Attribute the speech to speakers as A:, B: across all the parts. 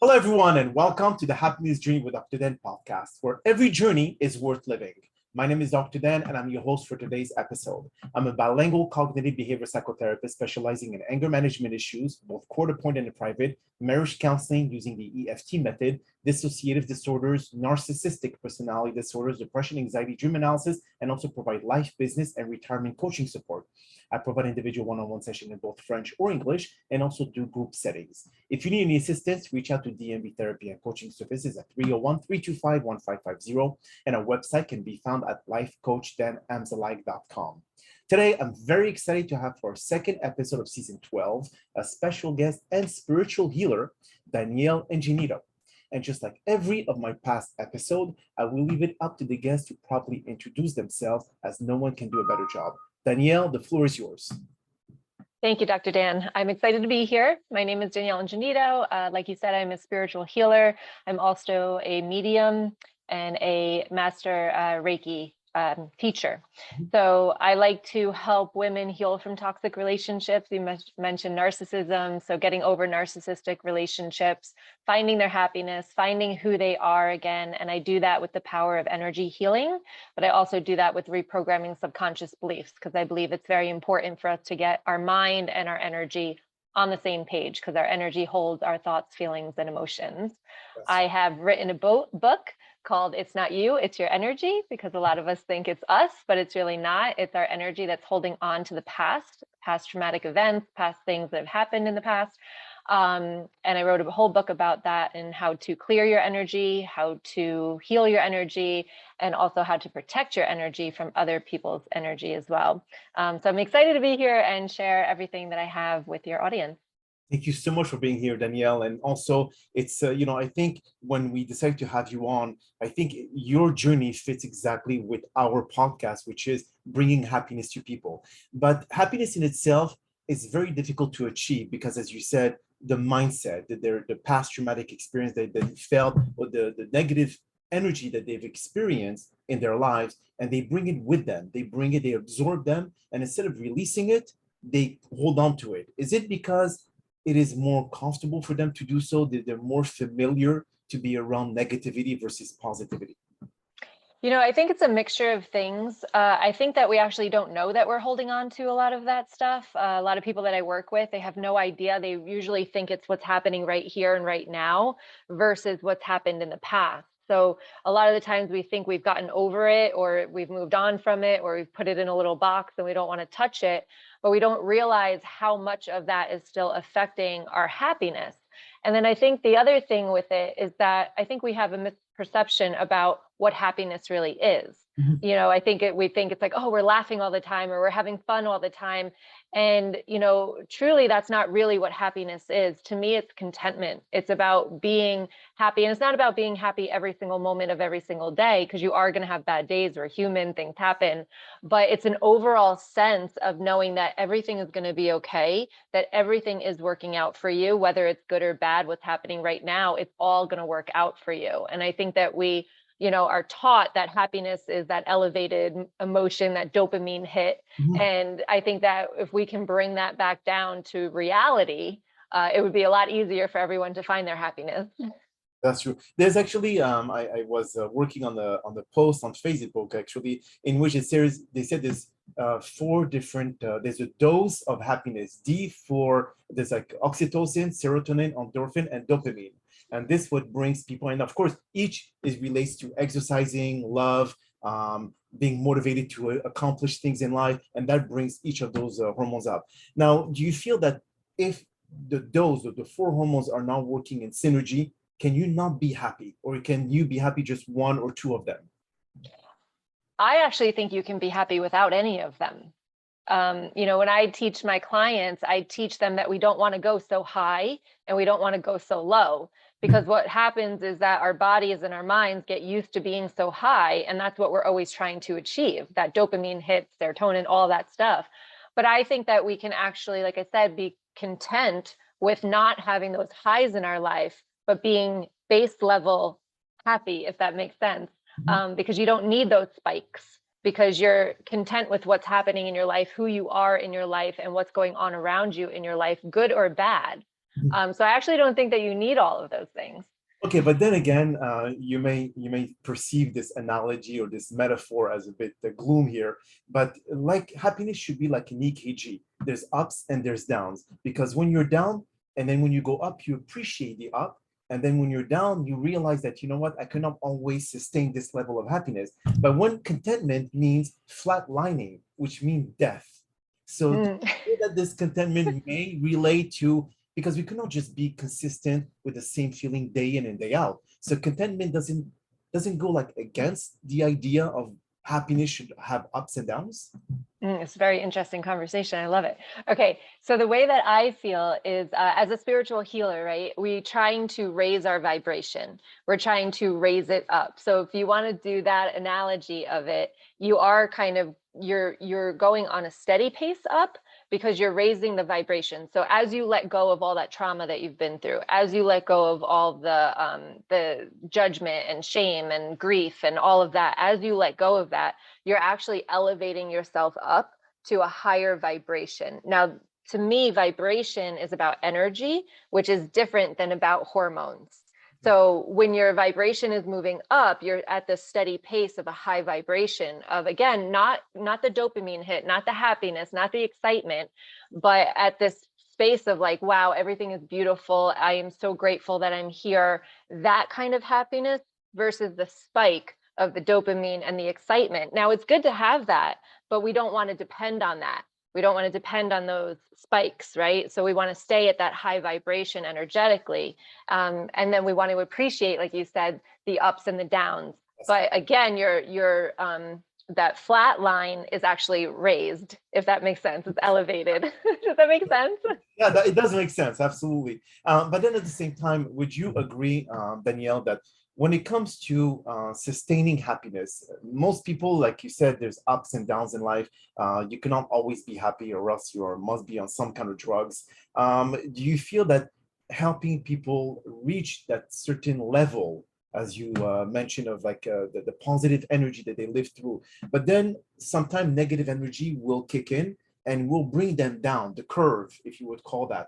A: Hello, everyone, and welcome to the Happiness Journey with Dr. Dan podcast, where every journey is worth living. My name is Dr. Dan, and I'm your host for today's episode. I'm a bilingual cognitive behavior psychotherapist specializing in anger management issues, both court-appointed and private, marriage counseling using the EFT method, dissociative disorders, narcissistic personality disorders, depression, anxiety, dream analysis, and also provide life, business, and retirement coaching support. I provide individual one-on-one sessions in both French or English, and also do group settings. If you need any assistance, reach out to DMB Therapy and Coaching Services at 301-325-1550, and our website can be found at lifecoachdanamzalike.com. Today, I'm very excited to have for our second episode of season 12, a special guest and spiritual healer, Danielle Ingenito. And just like every of my past episode, I will leave it up to the guests to properly introduce themselves, as no one can do a better job. Danielle, the floor is yours.
B: Thank you, Dr. Dan. I'm excited to be here. My name is Danielle Ingenito. Like you said, I'm a spiritual healer. I'm also a medium and a master Reiki teacher. So I like to help women heal from toxic relationships. You mentioned narcissism. So getting over narcissistic relationships, finding their happiness, finding who they are again. And I do that with the power of energy healing, but I also do that with reprogramming subconscious beliefs, because I believe it's very important for us to get our mind and our energy on the same page, because our energy holds our thoughts, feelings, and emotions. Yes. I have written a book called It's Not You, It's Your Energy, because a lot of us think it's us, but it's really not. It's our energy that's holding on to the past traumatic events, past things that have happened in the past. And I wrote a whole book about that and how to clear your energy, how to heal your energy, and also how to protect your energy from other people's energy as well. So I'm excited to be here and share everything that I have with your audience.
A: Thank you so much for being here, Danielle. And also, it's, I think when we decided to have you on, I think your journey fits exactly with our podcast, which is bringing happiness to people. But happiness in itself is very difficult to achieve because, as you said, the mindset, the past traumatic experience that they felt, or the negative energy that they've experienced in their lives, and they bring it with them. They bring it, they absorb them, and instead of releasing it, they hold on to it. Is it because it is more comfortable for them to do so? They're more familiar to be around negativity versus positivity?
B: You know, I think it's a mixture of things. I think that we actually don't know that we're holding on to a lot of that stuff. A lot of people that I work with, they have no idea. They usually think it's what's happening right here and right now versus what's happened in the past. So a lot of the times we think we've gotten over it, or we've moved on from it, or we've put it in a little box and we don't want to touch it, but we don't realize how much of that is still affecting our happiness. And then I think the other thing with it is that I think we have a misperception about what happiness really is. Mm-hmm. You know, I think we think it's like, oh, we're laughing all the time, or we're having fun all the time. And, you know, truly, that's not really what happiness is. To me, it's contentment. It's about being happy. And it's not about being happy every single moment of every single day, because you are going to have bad days. We're human, things happen. But it's an overall sense of knowing that everything is going to be okay, that everything is working out for you, whether it's good or bad, what's happening right now, it's all going to work out for you. And I think that we, you know, are taught that happiness is that elevated emotion, that dopamine hit. Mm-hmm. And I think that if we can bring that back down to reality, it would be a lot easier for everyone to find their happiness.
A: That's true. There's actually, I was working on the post on Facebook, actually, in which it says, they said there's 4 different, there's a dose of happiness. There's like oxytocin, serotonin, endorphin, and dopamine. And this what brings people, and of course, each is relates to exercising, love, being motivated to accomplish things in life, and that brings each of those hormones up. Now, do you feel that if the dose of the 4 hormones are not working in synergy, can you not be happy, or can you be happy just 1 or 2 of them?
B: I actually think you can be happy without any of them. You know, when I teach my clients, I teach them that we don't want to go so high and we don't want to go so low, because what happens is that our bodies and our minds get used to being so high, and that's what we're always trying to achieve, that dopamine hits, serotonin, all that stuff. But I think that we can actually, like I said, be content with not having those highs in our life, but being base level happy, if that makes sense, because you don't need those spikes, because you're content with what's happening in your life, who you are in your life, and what's going on around you in your life, good or bad. So I actually don't think that you need all of those things.
A: Okay, but then again, you may perceive this analogy or this metaphor as a bit the gloom here. But like happiness should be like an EKG. There's ups and there's downs. Because when you're down, and then when you go up, you appreciate the up. And then when you're down, you realize that, you know what, I cannot always sustain this level of happiness. But when contentment means flatlining, which means death. So
B: Mm.
A: that this contentment may relate to, because we cannot just be consistent with the same feeling day in and day out. So contentment doesn't go like against the idea of happiness should have ups and downs.
B: It's a very interesting conversation. I love it. Okay, so the way that I feel is as a spiritual healer, right? We trying to raise our vibration. We're trying to raise it up. So if you want to do that analogy of it, you are kind of you're going on a steady pace up because you're raising the vibration. So as you let go of all that trauma that you've been through, as you let go of all the judgment and shame and grief and all of that, as you let go of that, you're actually elevating yourself up to a higher vibration. Now, to me, vibration is about energy, which is different than about hormones. So when your vibration is moving up, you're at the steady pace of a high vibration of, again, not the dopamine hit, not the happiness, not the excitement, but at this space of like, wow, everything is beautiful. I am so grateful that I'm here. That kind of happiness versus the spike of the dopamine and the excitement. Now, it's good to have that, but we don't want to depend on that. We don't want to depend on those spikes, right? So we want to stay at that high vibration energetically. And then we want to appreciate, like you said, the ups and the downs. But again, your that flat line is actually raised, if that makes sense. It's elevated. Does that make sense?
A: Yeah, it does make sense, absolutely. But then at the same time, would you agree, Danielle, that when it comes to sustaining happiness, most people, like you said, there's ups and downs in life. You cannot always be happy, or else you must be on some kind of drugs. Do you feel that helping people reach that certain level, as you mentioned, of like the positive energy that they live through, but then sometimes negative energy will kick in and will bring them down the curve, if you would call that.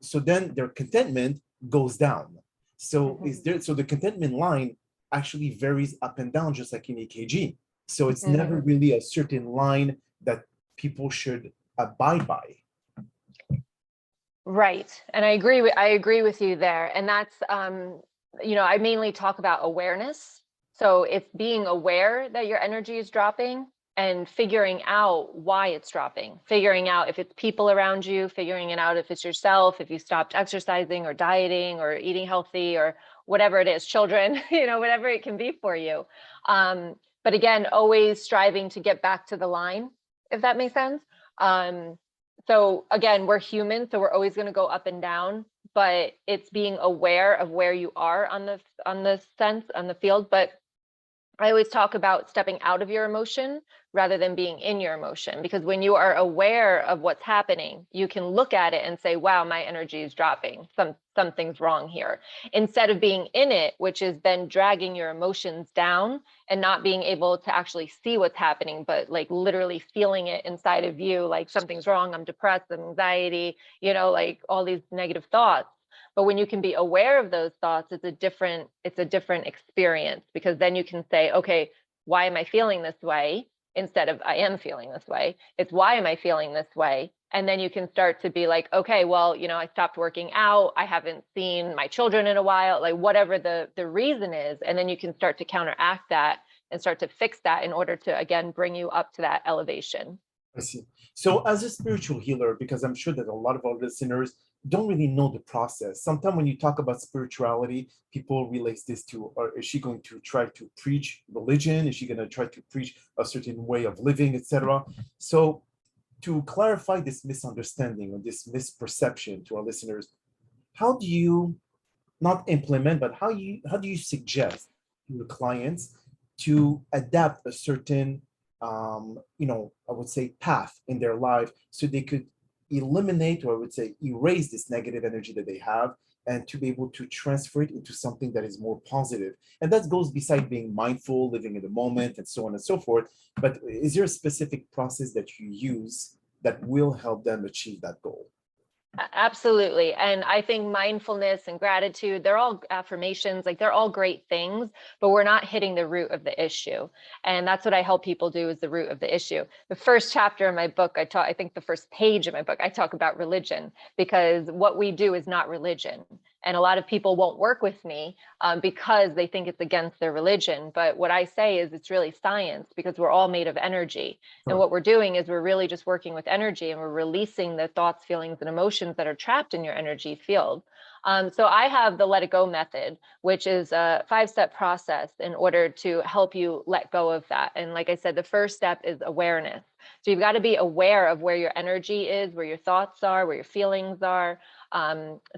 A: So then their contentment goes down. So so the contentment line actually varies up and down, just like in EKG. So it's never really a certain line that people should abide by.
B: Right. And I agree with you there. And that's I mainly talk about awareness. So it's being aware that your energy is dropping and figuring out why it's dropping, figuring out if it's people around you, figuring it out if it's yourself, if you stopped exercising or dieting or eating healthy or whatever it is, children, whatever it can be for you. But again, always striving to get back to the line, if that makes sense. So again, we're human, so we're always going to go up and down, but it's being aware of where you are on the field. But I always talk about stepping out of your emotion rather than being in your emotion, because when you are aware of what's happening, you can look at it and say, wow, my energy is dropping. Something's wrong here. Instead of being in it, which is then dragging your emotions down and not being able to actually see what's happening, but like literally feeling it inside of you, like something's wrong, I'm depressed, I'm anxiety, like all these negative thoughts. But when you can be aware of those thoughts, it's a different experience, because then you can say, okay, why am I feeling this way? Instead of I am feeling this way, it's why am I feeling this way? And then you can start to be like, okay, well, I stopped working out. I haven't seen my children in a while, like whatever the reason is. And then you can start to counteract that and start to fix that in order to, again, bring you up to that elevation.
A: I see. So as a spiritual healer, because I'm sure that a lot of our listeners don't really know the process. Sometimes when you talk about spirituality, people relate this to, or is she going to try to preach religion? Is she going to try to preach a certain way of living, etc.? So to clarify this misunderstanding or this misperception to our listeners, how do you not implement, but how do you suggest to your clients to adapt a certain I would say path in their life so they could eliminate, or I would say erase, this negative energy that they have, and to be able to transfer it into something that is more positive. And that goes beside being mindful, living in the moment, and so on and so forth. But is there a specific process that you use that will help them achieve that goal?
B: Absolutely. And I think mindfulness and gratitude, they're all affirmations, like they're all great things, but we're not hitting the root of the issue. And that's what I help people do, is the root of the issue. The first chapter in my book, I think the first page of my book, I talk about religion, because what we do is not religion. And a lot of people won't work with me because they think it's against their religion. But what I say is it's really science, because we're all made of energy. And
A: Sure.
B: what we're doing is we're really just working with energy, and we're releasing the thoughts, feelings, and emotions that are trapped in your energy field. So I have the let it go method, which is a 5-step process in order to help you let go of that. And like I said, the first step is awareness. So you've got to be aware of where your energy is, where your thoughts are, where your feelings are.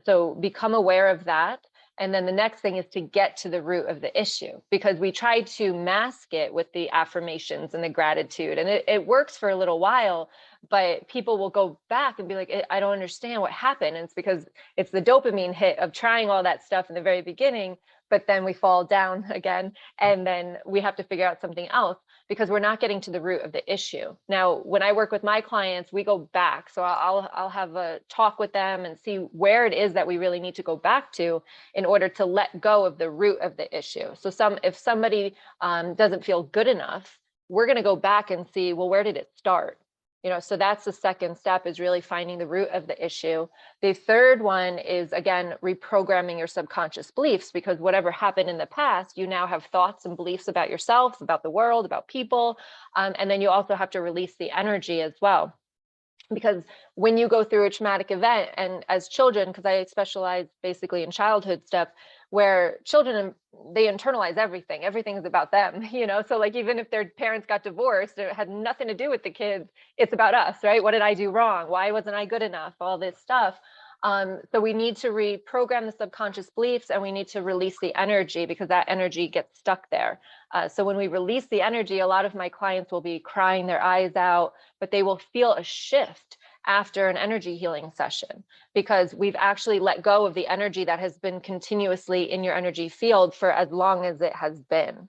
B: So become aware of that. And then the next thing is to get to the root of the issue, because we try to mask it with the affirmations and the gratitude. And it works for a little while, but people will go back and be like, I don't understand what happened. And it's because it's the dopamine hit of trying all that stuff in the very beginning, but then we fall down again. And then we have to figure out something else, because we're not getting to the root of the issue. Now, when I work with my clients, we go back. So I'll have a talk with them and see where it is that we really need to go back to in order to let go of the root of the issue. So if somebody doesn't feel good enough, we're going to go back and see, well, where did it start? So that's the second step, is really finding the root of the issue. The third one is, again, reprogramming your subconscious beliefs, because whatever happened in the past, you now have thoughts and beliefs about yourself, about the world, about people. And then you also have to release the energy as well. Because when you go through a traumatic event, and as children, because I specialize basically in childhood stuff, where children, they internalize everything is about them. So like, even if their parents got divorced, it had nothing to do with the kids, it's about us, right? What did I do wrong? Why wasn't I good enough? All this stuff. So we need to reprogram the subconscious beliefs, and we need to release the energy, because that energy gets stuck there. So when we release the energy, a lot of my clients will be crying their eyes out, but they will feel a shift after an energy healing session, because we've actually let go of the energy that has been continuously in your energy field for as long as it has been.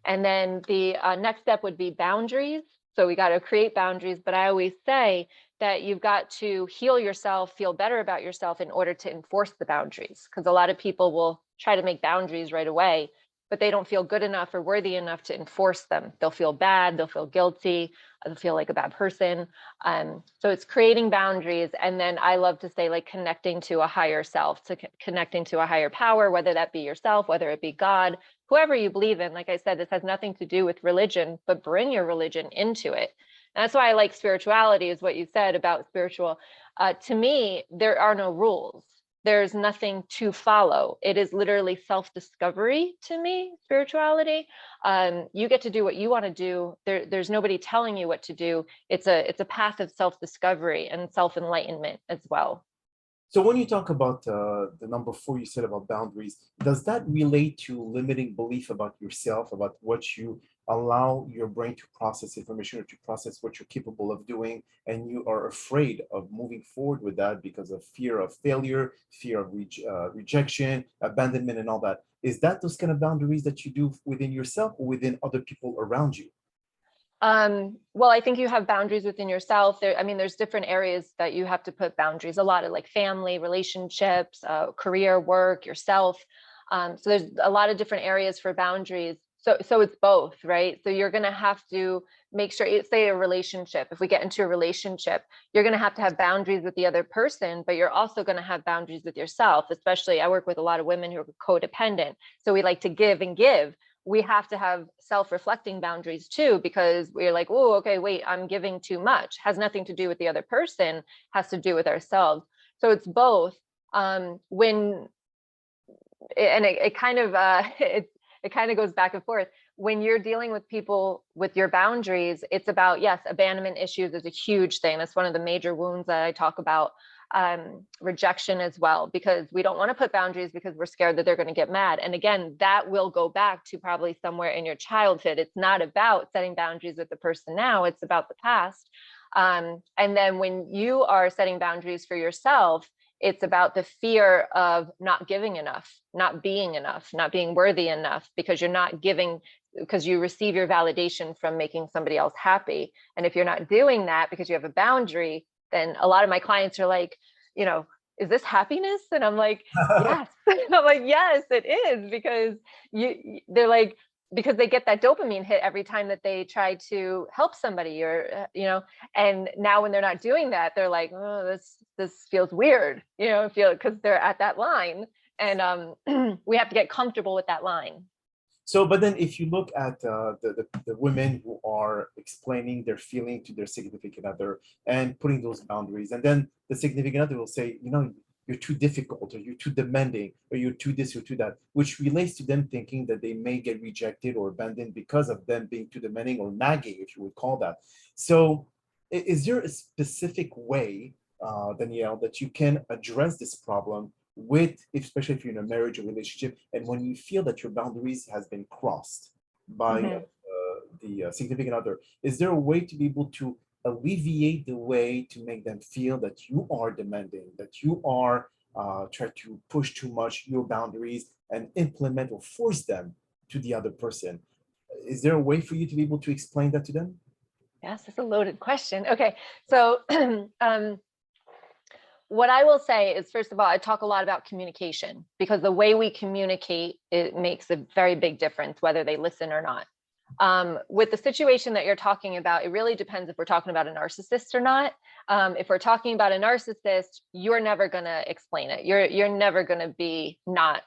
B: And then the next step would be boundaries. So we got to create boundaries, but I always say that you've got to heal yourself, feel better about yourself in order to enforce the boundaries, because a lot of people will try to make boundaries right away, but they don't feel good enough or worthy enough to enforce them. They'll feel bad, they'll feel guilty, they'll feel like a bad person. So it's creating boundaries. And then I love to say, like, connecting to a higher self, to connecting to a higher power, whether that be yourself, whether it be God, whoever you believe in. Like I said, this has nothing to do with religion, but bring your religion into it. And that's why I like spirituality, is what you said about spiritual. To me, there are no rules. There's nothing to follow. It is literally self-discovery to me, spirituality. You get to do what you want to do. There's nobody telling you what to do. It's a path of self-discovery and self-enlightenment as well.
A: So when you talk about the number 4 you said about boundaries, does that relate to limiting belief about yourself, about what you allow your brain to process information, or to process what you're capable of doing, and you are afraid of moving forward with that because of fear of failure, fear of rejection, abandonment, and all that? Is that those kind of boundaries that you do within yourself or within other people around you?
B: Well, I think you have boundaries within yourself. There's different areas that you have to put boundaries. A lot of, like, family, relationships, career, work, yourself. So there's a lot of different areas for boundaries. So it's both, right? So you're going to have to make sure, say a relationship, if we get into a relationship, you're going to have boundaries with the other person, but you're also going to have boundaries with yourself. Especially, I work with a lot of women who are codependent. So we like to give and give. We have to have self-reflecting boundaries too, because we're like, oh, okay, wait, I'm giving too much. Has nothing to do with the other person, has to do with ourselves. So it's both. It kind of it kind of goes back and forth. When you're dealing with people with your boundaries, it's about, yes, abandonment issues is a huge thing. That's one of the major wounds that I talk about. Rejection as well, because we don't want to put boundaries because we're scared that they're going to get mad. And again, that will go back to probably somewhere in your childhood. It's not about setting boundaries with the person now, it's about the past. And then when you are setting boundaries for yourself, it's about the fear of not giving enough, not being enough, not being worthy enough, because you're not giving, because you receive your validation from making somebody else happy. And if you're not doing that because you have a boundary, then a lot of my clients are like, you know, is this happiness? And I'm like, yes. I'm like, yes, it is, because they're like, because they get that dopamine hit every time that they try to help somebody, or and now when they're not doing that, they're like, oh, this feels weird, because they're at that line, and we have to get comfortable with that line.
A: So, but then if you look at the women who are explaining their feeling to their significant other and putting those boundaries, and then the significant other will say, you're too difficult, or you're too demanding, or you're too this or too that, which relates to them thinking that they may get rejected or abandoned because of them being too demanding or nagging, if you would call that. So, is there a specific way, Danielle, that you can address this problem with, especially if you're in a marriage or relationship, and when you feel that your boundaries has been crossed by the significant other, is there a way to be able to alleviate the way to make them feel that you are demanding, that you are try to push too much your boundaries and implement or force them to the other person? Is there a way for you to be able to explain that to them?
B: Yes, it's a loaded question. Okay, so what I will say is, first of all, I talk a lot about communication, because the way we communicate, it makes a very big difference whether they listen or not. With the situation that you're talking about, it really depends if we're talking about a narcissist or not. If we're talking about a narcissist, you're never going to explain it. You're never going to be not,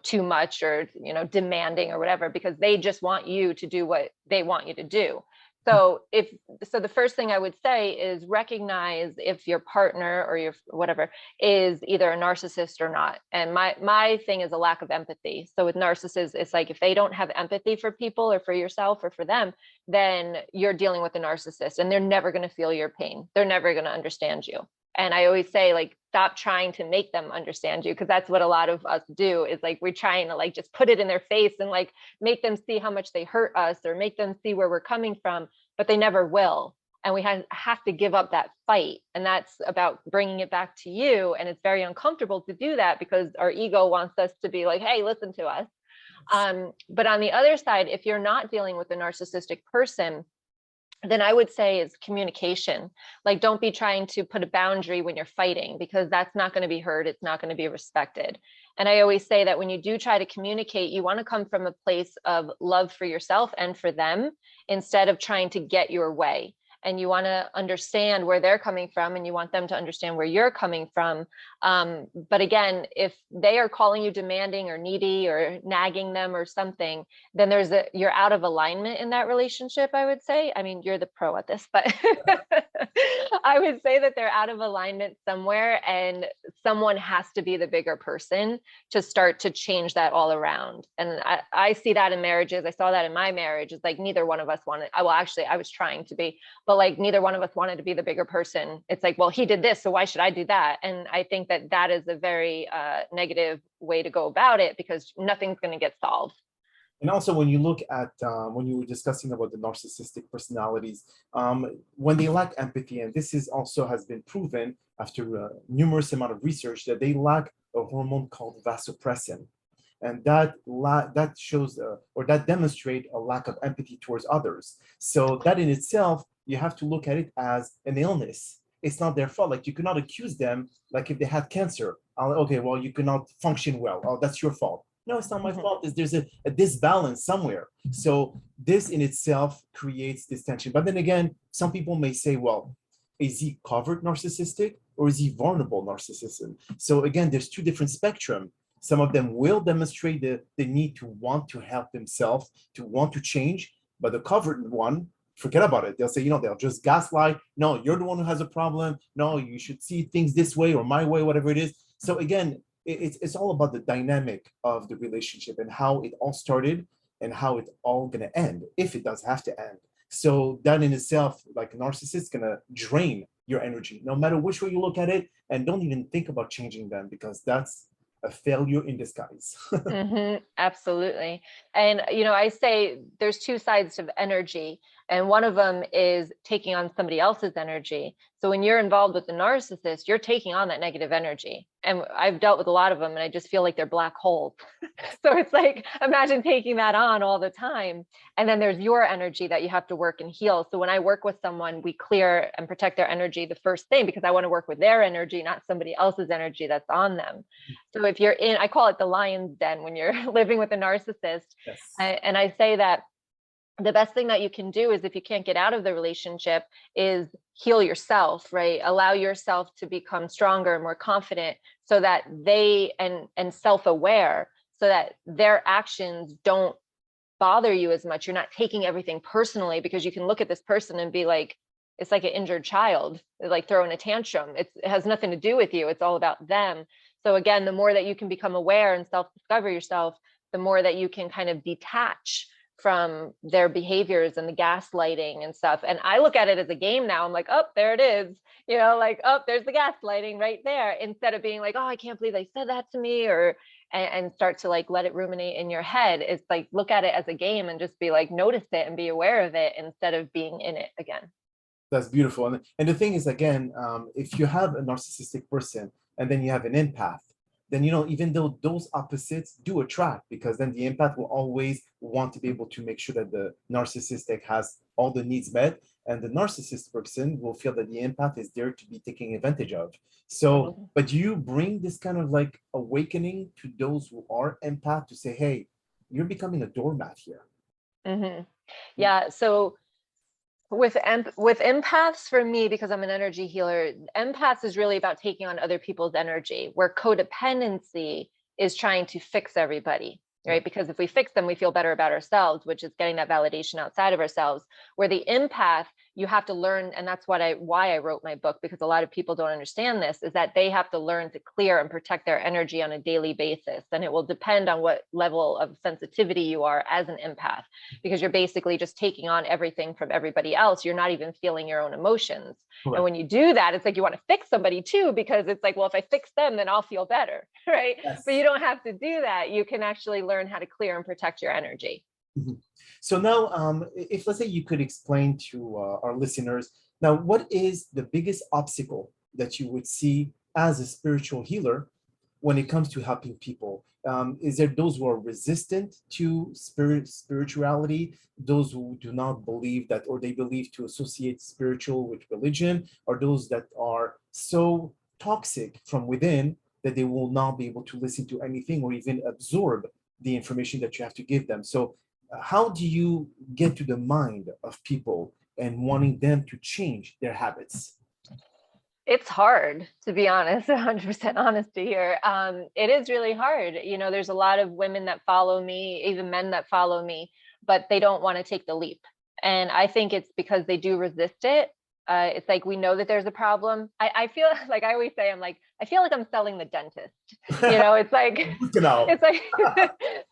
B: too much, or, demanding or whatever, because they just want you to do what they want you to do. So the first thing I would say is recognize if your partner or your whatever is either a narcissist or not. And my thing is a lack of empathy. So with narcissists, it's like, if they don't have empathy for people or for yourself or for them, then you're dealing with a narcissist, and they're never going to feel your pain. They're never going to understand you. And I always say, like, stop trying to make them understand you, because that's what a lot of us do, is like, we're trying to like just put it in their face and like make them see how much they hurt us, or make them see where we're coming from, but they never will. And we have to give up that fight. And that's about bringing it back to you. And it's very uncomfortable to do that, because our ego wants us to be like, hey, listen to us. But on the other side, if you're not dealing with a narcissistic person, then I would say is communication. Like, don't be trying to put a boundary when you're fighting, because that's not going to be heard. It's not going to be respected. And I always say that when you do try to communicate, you want to come from a place of love for yourself and for them, instead of trying to get your way. And you want to understand where they're coming from, and you want them to understand where you're coming from. But again, if they are calling you demanding or needy or nagging them or something, then you're out of alignment in that relationship, I would say. I mean, you're the pro at this, but I would say that they're out of alignment somewhere, and someone has to be the bigger person to start to change that all around. And I see that in marriages. I saw that in my marriage. It's like neither one of us wanted, well, actually, I was trying to be, but like neither one of us wanted to be the bigger person. It's like, well, he did this, so why should I do that? And I think that is a very negative way to go about it, because nothing's going to get solved.
A: And also, when you look at when you were discussing about the narcissistic personalities, when they lack empathy, and this is also has been proven after numerous amount of research, that they lack a hormone called vasopressin, and that shows or that demonstrate a lack of empathy towards others. So that in itself, you have to look at it as an illness. It's not their fault. Like, you cannot accuse them, like if they had cancer. Okay, well, you cannot function well. Oh, that's your fault. No, it's not my fault. There's a disbalance somewhere. So this in itself creates this tension. But then again, some people may say, well, is he covert narcissistic, or is he vulnerable narcissism? So again, there's two different spectrum. Some of them will demonstrate the need to want to help themselves, to want to change, but the covert one, forget about it. They'll say, they'll just gaslight. No, you're the one who has a problem. No, you should see things this way or my way, whatever it is. So again, it's all about the dynamic of the relationship and how it all started and how it's all going to end, if it does have to end. So that in itself, like a narcissist, is going to drain your energy, no matter which way you look at it. And don't even think about changing them, because that's a failure in disguise.
B: Absolutely. And, I say there's two sides of energy, and one of them is taking on somebody else's energy. So when you're involved with the narcissist, you're taking on that negative energy, and I've dealt with a lot of them, and I just feel like they're black holes. So it's like, imagine taking that on all the time. And then there's your energy that you have to work and heal. So when I work with someone, we clear and protect their energy the first thing, because I want to work with their energy, not somebody else's energy that's on them. So if you're in, I call it the lion's den when you're living with a narcissist.
A: Yes.
B: And I say that the best thing that you can do is, if you can't get out of the relationship, is heal yourself, right? Allow yourself to become stronger and more confident, so that they and self-aware, so that their actions don't bother you as much. You're not taking everything personally, because you can look at this person and be like, it's like an injured child, like throwing a tantrum. It has nothing to do with you. It's all about them. So again, the more that you can become aware and self-discover yourself, the more that you can kind of detach from their behaviors and the gaslighting and stuff. And I look at it as a game now. I'm like, oh, there it is. Like, oh, there's the gaslighting right there. Instead of being like, oh, I can't believe they said that to me, or and start to like let it ruminate in your head. It's like, look at it as a game and just be like, notice it and be aware of it, instead of being in it again.
A: That's beautiful. And the thing is, again, if you have a narcissistic person and then you have an empath, then, even though those opposites do attract, because then the empath will always want to be able to make sure that the narcissistic has all the needs met, and the narcissist person will feel that the empath is there to be taken advantage of. So, but you bring this kind of like awakening to those who are empath to say, hey, you're becoming a doormat here.
B: Mm-hmm. Yeah. So with empaths, for me, because I'm an energy healer, empaths is really about taking on other people's energy, where codependency is trying to fix everybody, right? Because if we fix them, we feel better about ourselves, which is getting that validation outside of ourselves. Where the empath, you have to learn, and that's why I wrote my book, because a lot of people don't understand this, is that they have to learn to clear and protect their energy on a daily basis. And it will depend on what level of sensitivity you are as an empath, because you're basically just taking on everything from everybody else. You're not even feeling your own emotions. Right. And when you do that, it's like you want to fix somebody too, because it's like, well, if I fix them, then I'll feel better, right? Yes. But you don't have to do that. You can actually learn how to clear and protect your energy.
A: Mm-hmm. So now, if let's say you could explain to our listeners, now what is the biggest obstacle that you would see as a spiritual healer when it comes to helping people? Is there those who are resistant to spirituality, those who do not believe that, or they believe to associate spiritual with religion, or those that are so toxic from within that they will not be able to listen to anything or even absorb the information that you have to give them? So how do you get to the mind of people and wanting them to change their habits?
B: It's hard, to be honest, 100% honesty here. It is really hard. There's a lot of women that follow me, even men that follow me, but they don't want to take the leap. And I think it's because they do resist it. It's like, we know that there's a problem. I feel like, I always say, I feel like I'm selling the dentist. It's like, it's like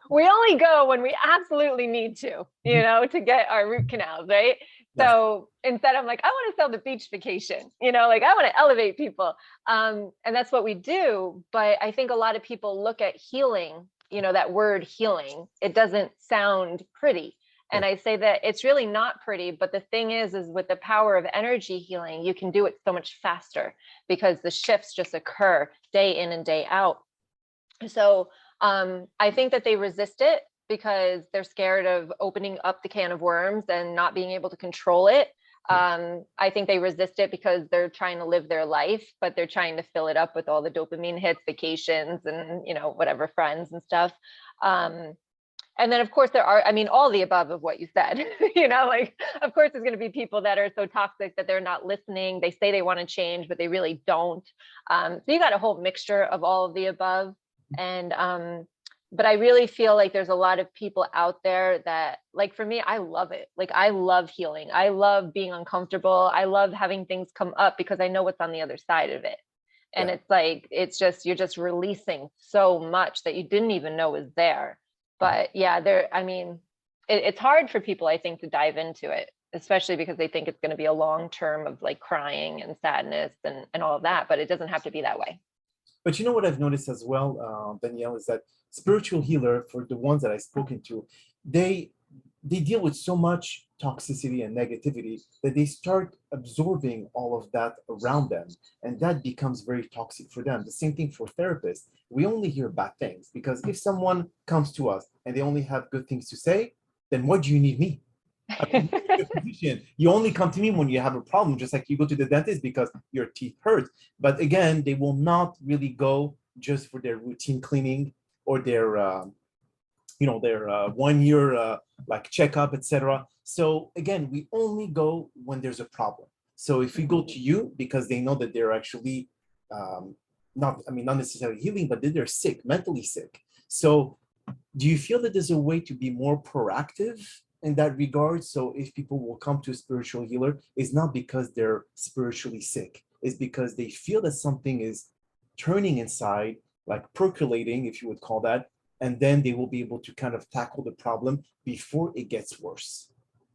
B: we only go when we absolutely need to, to get our root canals, right? Yes. So instead, I'm like, I want to sell the beach vacation, like I want to elevate people. And that's what we do. But I think a lot of people look at healing, that word healing, it doesn't sound pretty. And I say that it's really not pretty, but the thing is with the power of energy healing, you can do it so much faster, because the shifts just occur day in and day out. So I think that they resist it because they're scared of opening up the can of worms and not being able to control it. I think they resist it because they're trying to live their life, but they're trying to fill it up with all the dopamine hits, vacations, and, whatever, friends and stuff. And then, of course, there are, all the above of what you said, of course, there's going to be people that are so toxic that they're not listening. They say they want to change, but they really don't. So you got a whole mixture of all of the above. And, but I really feel like there's a lot of people out there that, like, for me, I love it. Like, I love healing. I love being uncomfortable. I love having things come up because I know what's on the other side of it. And it's like, you're just releasing so much that you didn't even know was there. But yeah, it's hard for people, I think, to dive into it, especially because they think it's going to be a long term of like crying and sadness and all of that. But it doesn't have to be that way.
A: But what I've noticed as well, Danielle, is that spiritual healer, for the ones that I've spoken to, they they deal with so much toxicity and negativity that they start absorbing all of that around them. And that becomes very toxic for them. The same thing for therapists. We only hear bad things because if someone comes to us and they only have good things to say, then what do you need me? I mean, your physician, you only come to me when you have a problem, just like you go to the dentist because your teeth hurt. But again, they will not really go just for their routine cleaning or their their 1 year like checkup, etc. So again, we only go when there's a problem. So if we go to you because they know that they're actually not necessarily healing, but that they're sick, mentally sick. So do you feel that there's a way to be more proactive in that regard? So if people will come to a spiritual healer, it's not because they're spiritually sick, it's because they feel that something is turning inside, like percolating, if you would call that, and then they will be able to kind of tackle the problem before it gets worse.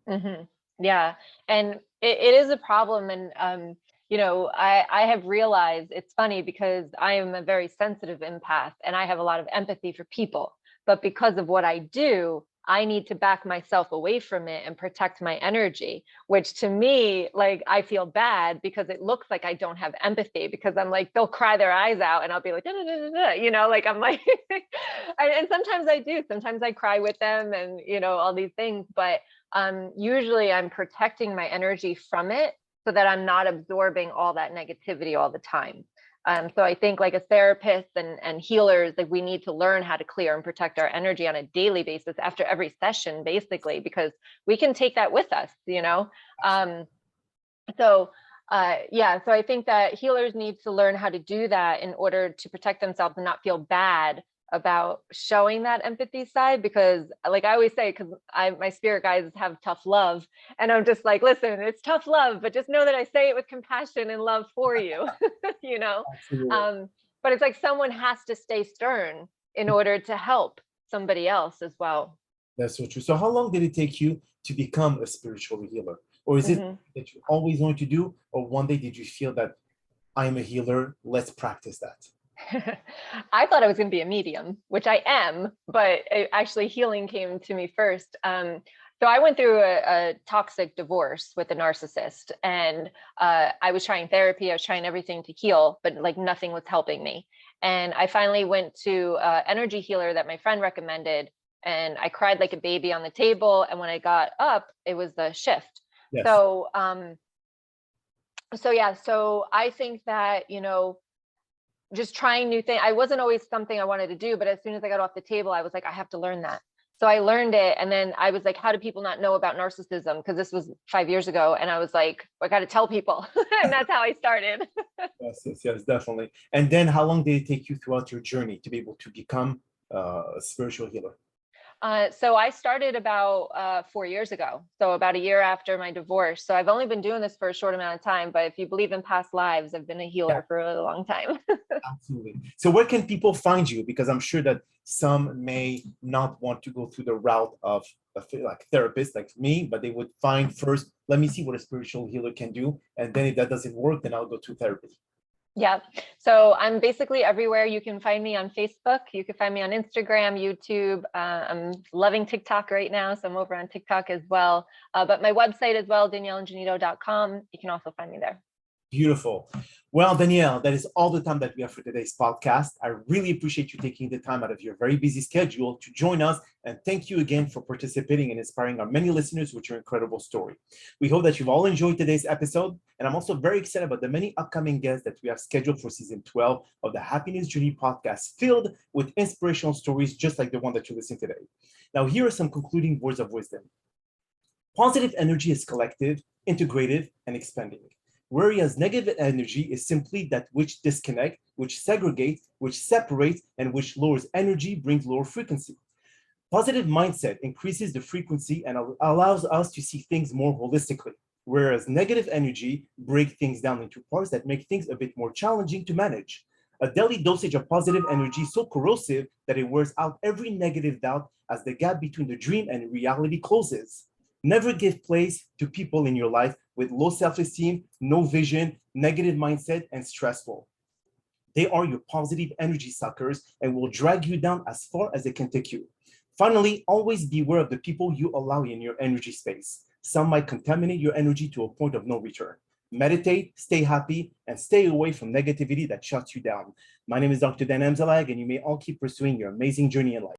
B: Mm-hmm. Yeah. And it is a problem. And, I have realized it's funny because I am a very sensitive empath and I have a lot of empathy for people. But because of what I do, I need to back myself away from it and protect my energy, which to me, like, I feel bad because it looks like I don't have empathy because I'm like, they'll cry their eyes out and I'll be like, da, da, da, da, like I'm like, and sometimes I do, sometimes I cry with them and, all these things, but usually I'm protecting my energy from it so that I'm not absorbing all that negativity all the time. So I think like a therapist and healers, like we need to learn how to clear and protect our energy on a daily basis after every session, basically, because we can take that with us, So I think that healers need to learn how to do that in order to protect themselves and not feel bad about showing that empathy side, because like I always say, because my spirit guides have tough love, and I'm just like, listen, it's tough love, but just know that I say it with compassion and love for you. But it's like someone has to stay stern in order to help somebody else as well.
A: That's so true. So how long did it take you to become a spiritual healer? Or is it that you always wanted to do, or one day did you feel that I'm a healer, let's practice that?
B: I thought I was going to be a medium, which I am, but actually healing came to me first. So I went through a toxic divorce with a narcissist, and I was trying therapy. I was trying everything to heal, but like nothing was helping me. And I finally went to an energy healer that my friend recommended, and I cried like a baby on the table. And when I got up, it was the shift.
A: Yes.
B: So I think that, just trying new things. I wasn't always something I wanted to do, but as soon as I got off the table, I was like, I have to learn that. So I learned it. And then I was like, how do people not know about narcissism? Because this was 5 years ago. And I was like, I got to tell people. And that's how I started.
A: Yes, definitely. And then how long did it take you throughout your journey to be able to become a spiritual healer?
B: So I started about 4 years ago. So about a year after my divorce. So I've only been doing this for a short amount of time, but if you believe in past lives, I've been a healer for a really long time.
A: Absolutely. So where can people find you? Because I'm sure that some may not want to go through the route of a like therapist like me, but they would find first, let me see what a spiritual healer can do. And then if that doesn't work, then I'll go to therapy.
B: Yeah. So I'm basically everywhere. You can find me on Facebook. You can find me on Instagram, YouTube. I'm loving TikTok right now. So I'm over on TikTok as well. But my website as well, danielleingenito.com. You can also find me there.
A: Beautiful. Well, Danielle, that is all the time that we have for today's podcast. I really appreciate you taking the time out of your very busy schedule to join us. And thank you again for participating and inspiring our many listeners with your incredible story. We hope that you've all enjoyed today's episode. And I'm also very excited about the many upcoming guests that we have scheduled for season 12 of the Happiness Journey podcast, filled with inspirational stories just like the one that you listened to today. Now, here are some concluding words of wisdom. Positive energy is collective, integrative, and expanding. Whereas negative energy is simply that which disconnects, which segregates, which separates, and which lowers energy, brings lower frequency. Positive mindset increases the frequency and allows us to see things more holistically, whereas negative energy breaks things down into parts that make things a bit more challenging to manage. A daily dosage of positive energy is so corrosive that it wears out every negative doubt as the gap between the dream and reality closes. Never give place to people in your life with low self-esteem, no vision, negative mindset, and stressful. They are your positive energy suckers and will drag you down as far as they can take you. Finally, always beware of the people you allow in your energy space. Some might contaminate your energy to a point of no return. Meditate, stay happy, and stay away from negativity that shuts you down. My name is Dr. Dan Amzalag, and you may all keep pursuing your amazing journey in life.